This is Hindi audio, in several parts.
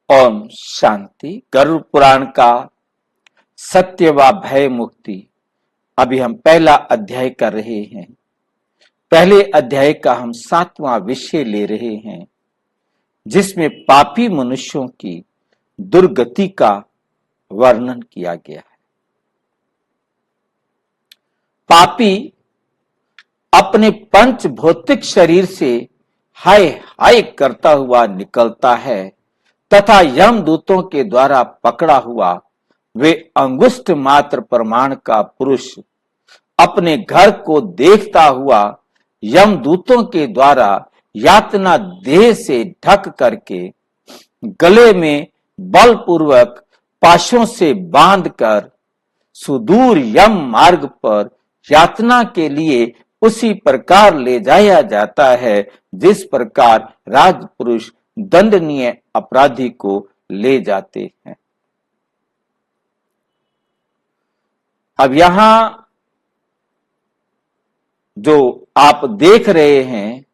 ओम शांति। गरुड़ पुराण का सत्य व भय मुक्ति। अभी हम पहला अध्याय कर रहे हैं। पहले अध्याय का हम 7वां विषय ले रहे हैं, जिसमें पापी मनुष्यों की दुर्गति का वर्णन किया गया है। पापी अपने पंच भौतिक शरीर से हाय हाय करता हुआ निकलता है तथा यमदूतों के द्वारा पकड़ा हुआ वे अंगुष्ठ मात्र प्रमाण का पुरुष अपने घर को देखता हुआ यमदूतों के द्वारा यातना देह से ढक करके गले में बलपूर्वक पाशों से बांधकर सुदूर यम मार्ग पर यातना के लिए उसी प्रकार ले जाया जाता है जिस प्रकार राजपुरुष दंडनीय अपराधी को ले जाते हैं। अब यहां जो आप देख रहे हैं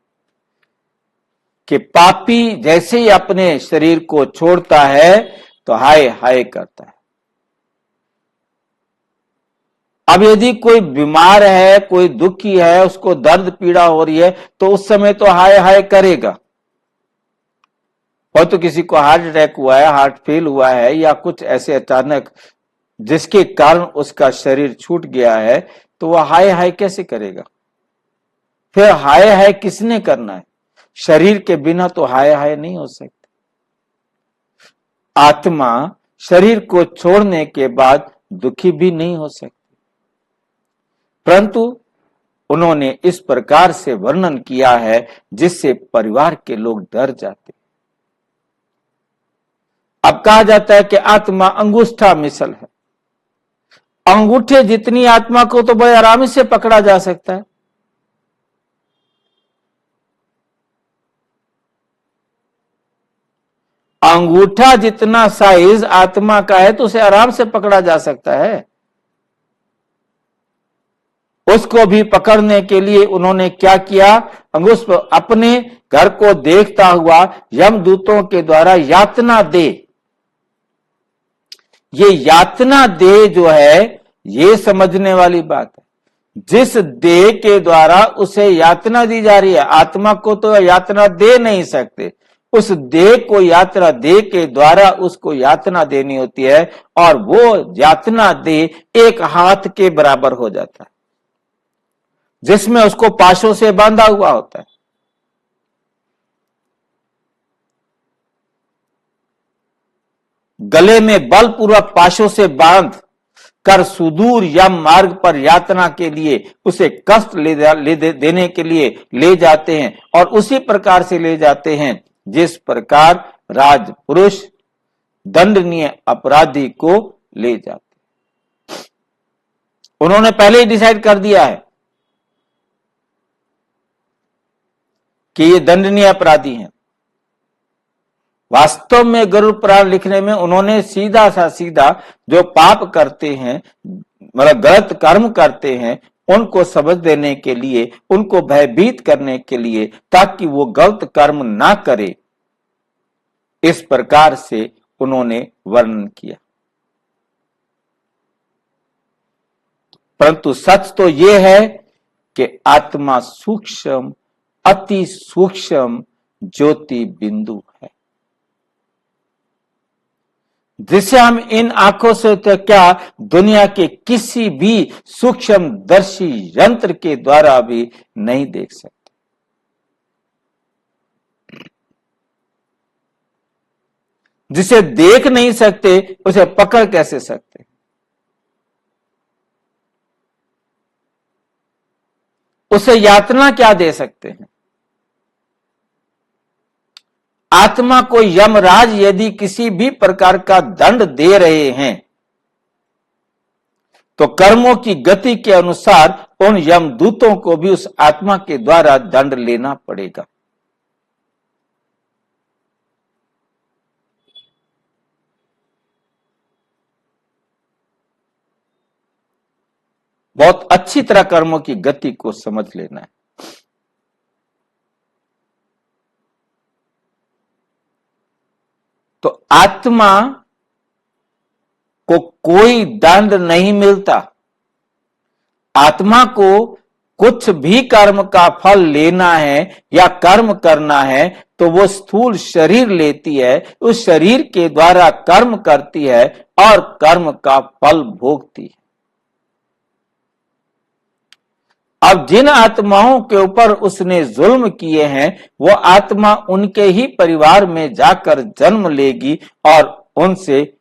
कि पापी जैसे ही अपने शरीर को छोड़ता है तो हाय हाय करता है। अब यदि कोई बीमार है, कोई दुखी है, उसको दर्द पीड़ा हो रही है तो उस समय तो हाय हाय करेगा। और तो किसी को हार्ट अटैक हुआ है, हार्ट फेल हुआ है या कुछ ऐसे अचानक जिसके कारण उसका शरीर छूट गया है तो वह हाय हाय कैसे करेगा? फिर हाय हाय किसने करना है? शरीर के बिना तो हाय हाय नहीं हो सकती। आत्मा शरीर को छोड़ने के बाद दुखी भी नहीं हो सकती, परंतु उन्होंने इस प्रकार से वर्णन किया है जिससे परिवार के लोग डर जाते। अब कहा जाता है कि आत्मा अंगूठा मिसल है। अंगूठे जितनी आत्मा को तो बड़े आराम से पकड़ा जा सकता है। अंगूठा जितना साइज आत्मा का है तो उसे आराम से पकड़ा जा सकता है। उसको भी पकड़ने के लिए उन्होंने क्या किया? अंगुष्ठ अपने घर को देखता हुआ यमदूतों के द्वारा यातना दे। ये यातना दे जो है, ये समझने वाली बात है। जिस देह के द्वारा उसे यातना दी जा रही है, आत्मा को तो यातना दे नहीं सकते, उस देह को यात्रा दे के द्वारा उसको यातना देनी होती है और वो यातना दे एक हाथ के बराबर हो जाता है, जिसमें उसको पाशों से बांधा हुआ होता है। गले में बलपूर्वक पाशों से बांध कर सुदूर यम मार्ग पर यातना के लिए उसे कष्ट देने के लिए ले जाते हैं और उसी प्रकार से ले जाते हैं जिस प्रकार राजपुरुष दंडनीय अपराधी को ले जाते। उन्होंने पहले ही डिसाइड कर दिया है कि ये दंडनीय अपराधी हैं। वास्तव में गरुड़ पुराण लिखने में उन्होंने सीधा सा सीधा जो पाप करते हैं, मतलब गलत कर्म करते हैं, उनको समझ देने के लिए, उनको भयभीत करने के लिए, ताकि वो गलत कर्म ना करे, इस प्रकार से उन्होंने वर्णन किया। परंतु सच तो यह है कि आत्मा सूक्ष्म, अति सूक्ष्म ज्योति बिंदु है, जिसे हम इन आंखों से तो क्या दुनिया के किसी भी सूक्ष्मदर्शी यंत्र के द्वारा भी नहीं देख सकते। जिसे देख नहीं सकते उसे पकड़ कैसे सकते? उसे यातना क्या दे सकते हैं? आत्मा को यमराज यदि किसी भी प्रकार का दंड दे रहे हैं तो कर्मों की गति के अनुसार उन यमदूतों को भी उस आत्मा के द्वारा दंड लेना पड़ेगा। बहुत अच्छी तरह कर्मों की गति को समझ लेना है। तो आत्मा को कोई दंड नहीं मिलता। आत्मा को कुछ भी कर्म का फल लेना है या कर्म करना है तो वो स्थूल शरीर लेती है, उस शरीर के द्वारा कर्म करती है और कर्म का फल भोगती है। अब जिन आत्माओं के ऊपर उसने जुल्म किए हैं वो आत्मा उनके ही परिवार में जाकर जन्म लेगी और उनसे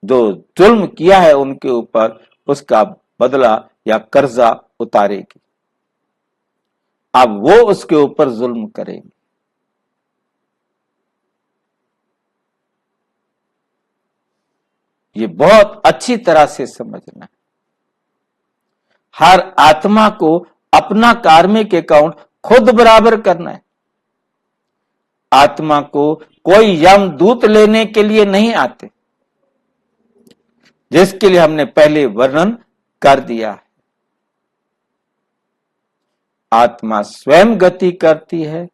जो जुल्म किया है उनके ऊपर उसका बदला या कर्जा उतारेगी। अब वो उसके ऊपर जुल्म करेंगे। ये बहुत अच्छी तरह से समझना है। हर आत्मा को अपना कार्मिक अकाउंट खुद बराबर करना है। आत्मा को कोई यमदूत लेने के लिए नहीं आते, जिसके लिए हमने पहले वर्णन कर दिया है। आत्मा स्वयं गति करती है।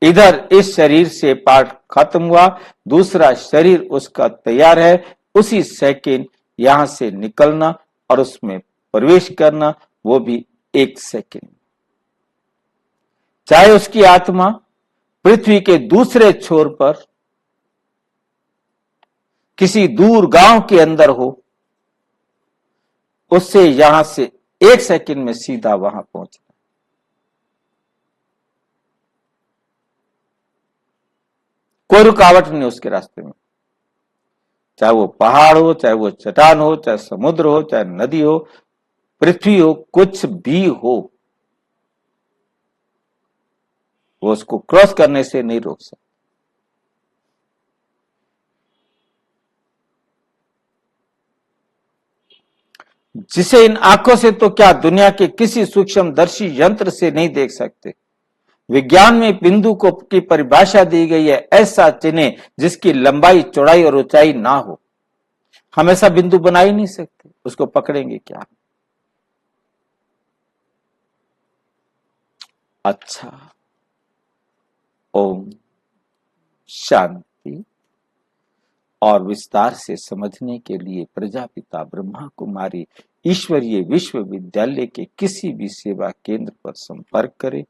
इधर इस शरीर से पाठ खत्म हुआ, दूसरा शरीर उसका तैयार है, उसी सेकंड यहां से निकलना और उसमें प्रवेश करना, वो भी 1 सेकंड। चाहे उसकी आत्मा पृथ्वी के दूसरे छोर पर किसी दूर गांव के अंदर हो, उससे यहां से 1 सेकंड में सीधा वहां पहुंचना। कोई रुकावट नहीं उसके रास्ते में, चाहे वो पहाड़ हो, चाहे वो चट्टान हो, चाहे समुद्र हो, चाहे नदी हो, पृथ्वी हो, कुछ भी हो, वो उसको क्रॉस करने से नहीं रोक सकता। जिसे इन आंखों से तो क्या दुनिया के किसी सूक्ष्मदर्शी यंत्र से नहीं देख सकते। विज्ञान में बिंदु को की परिभाषा दी गई है, ऐसा चिन्ह जिसकी लंबाई चौड़ाई और ऊंचाई ना हो। हम ऐसा बिंदु बना ही नहीं सकते, उसको पकड़ेंगे क्या। अच्छा, ओम शांति। और विस्तार से समझने के लिए प्रजापिता ब्रह्मा कुमारी ईश्वरीय विश्वविद्यालय के किसी भी सेवा केंद्र पर संपर्क करें।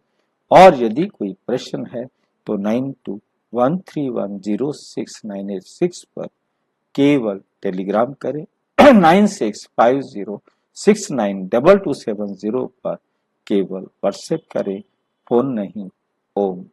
और यदि कोई प्रश्न है तो 9213106986 पर केवल टेलीग्राम करें। 9650692270 पर केवल व्हाट्सएप करें, फोन नहीं। ओम